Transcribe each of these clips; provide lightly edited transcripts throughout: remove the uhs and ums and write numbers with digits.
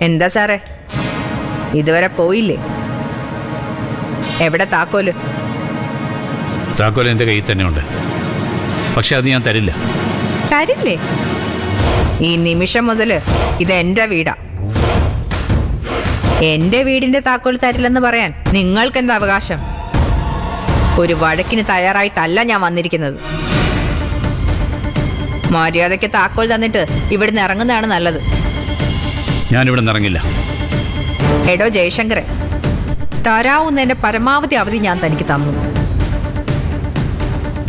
എന്താ സാറേ, ഇതുവരെ പോയില്ലേ? എവിടെ താക്കോല്? താക്കോൽ എൻ്റെ കയ്യിൽ തന്നെ ഉണ്ട്, പക്ഷെ അത് ഞാൻ തരില്ല. തരില്ലേ? ഈ നിമിഷം മുതൽ ഇത് എൻ്റെ വീടാ. എൻ്റെ വീടിൻ്റെ താക്കോൽ തരില്ലെന്ന് പറയാൻ നിങ്ങൾക്കെന്താ അവകാശം? ഒരു വഴക്കിന് തയ്യാറായിട്ടല്ല ഞാൻ വന്നിരിക്കുന്നത്. മര്യാദയ്ക്ക് താക്കോൽ തന്നിട്ട് ഇവിടുന്ന് ഇറങ്ങുന്നതാണ് നല്ലത്. ഞാനിവിടെ നിന്ന് ഇറങ്ങില്ല. എടോ ജയശങ്കറെ, തരാവുന്നതിന്റെ പരമാവധി അവധി ഞാൻ തനിക്ക് തന്നു.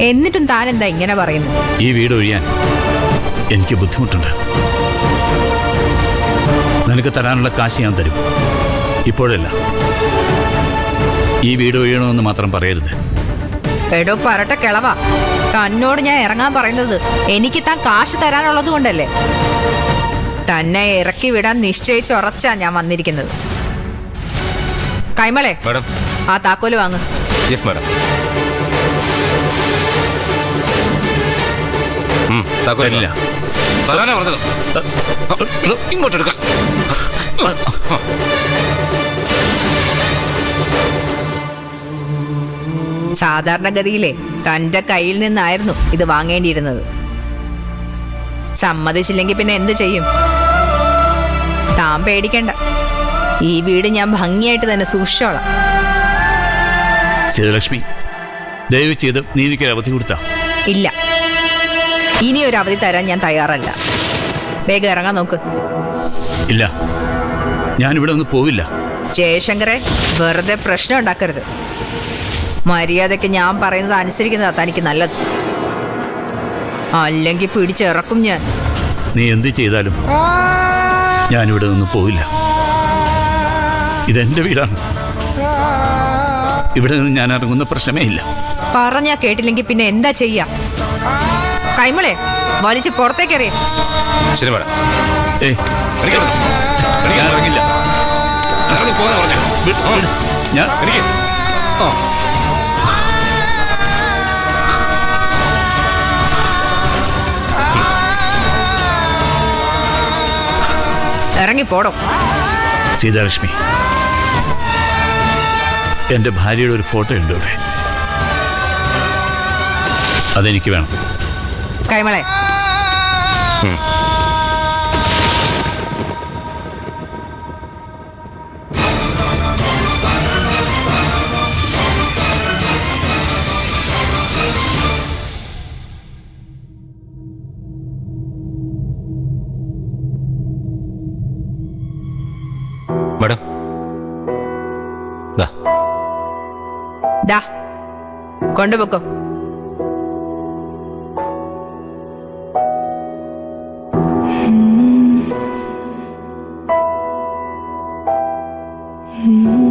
എന്നിട്ടും താൻ എന്താ ഇങ്ങനെ പറയുന്നു? ഈ വീട് ഒഴിയാൻ എനിക്ക് ബുദ്ധിമുട്ടുണ്ട്. നിനക്ക് തരാനുള്ള കാശ് ഞാൻ തരും, ഇപ്പോഴല്ല. ഈ വീട് ഒഴിയണമെന്ന് മാത്രം പറയരുത്. എടോ പറട്ട കിളവാ, തന്നോട് ഞാൻ ഇറങ്ങാൻ പറയുന്നത് എനിക്ക് താൻ കാശ് തരാനുള്ളത് കൊണ്ടല്ലേ? തന്നെ ഇറക്കി വിടാൻ നിശ്ചയിച്ചുറച്ചാ ഞാൻ വന്നിരിക്കുന്നത്. കൈമളെ, ആ താക്കോല് വാങ്ങ്. Yes madam. തരില്ല. ഇങ്ങോട്ടെടുക്കാം. സാധാരണഗതിയിലെ തന്റെ കയ്യിൽ നിന്നായിരുന്നു ഇത് വാങ്ങേണ്ടിയിരുന്നത്. സമ്മതിച്ചില്ലെങ്കിൽ പിന്നെ എന്ത് ചെയ്യും? താൻ പേടിക്കണ്ട, ഈ വീട് ഞാൻ ഭംഗിയായിട്ട് തന്നെ സൂക്ഷിച്ചോളാം. സീതലക്ഷ്മി, ദയവ് ചെയ്ത് നീ എനിക്കൊരു അവധി കൊടുത്താ? ഇല്ല, ഇനി ഒരു അവധി തരാൻ ഞാൻ തയ്യാറല്ല. വേഗം ഇറങ്ങാൻ നോക്ക്. ഇല്ല, ഞാനിവിടെ ഒന്നും പോവില്ല. ജയശങ്കറെ, വെറുതെ പ്രശ്നം ഉണ്ടാക്കരുത്. മര്യാദയ്ക്ക് ഞാൻ പറയുന്നത് അനുസരിക്കുന്നതാ തനിക്ക് നല്ലത്. അല്ലെങ്കിൽ പിടിച്ചിറക്കും ഞാൻ. നീ എന്ത് ചെയ്താലും ഞാനിവിടെ ഒന്നും പോവില്ല. ഇതെന്റെ വീടാണ്. ഇവിടെ നിന്ന് ഞാൻ ഇറങ്ങുന്ന പ്രശ്നമേ ഇല്ല. പറഞ്ഞാ കേട്ടില്ലെങ്കിൽ പിന്നെ എന്താ ചെയ്യാ? കൈമളെ, വലിച്ച് പുറത്തേക്കറിയ. ശരി മാഡം. ഞാൻ ഇറങ്ങില്ല. ഞാൻ ഇറങ്ങിപ്പോടോ. സീതാലക്ഷ്മി, എൻ്റെ ഭാര്യയുടെ ഒരു ഫോട്ടോ ഉണ്ട് ഇവിടെ. അതെനിക്ക് വേണം. കൈമളെ, മാഡം, ദാ കൊണ്ടുപോക്കോ. Mm-hmm.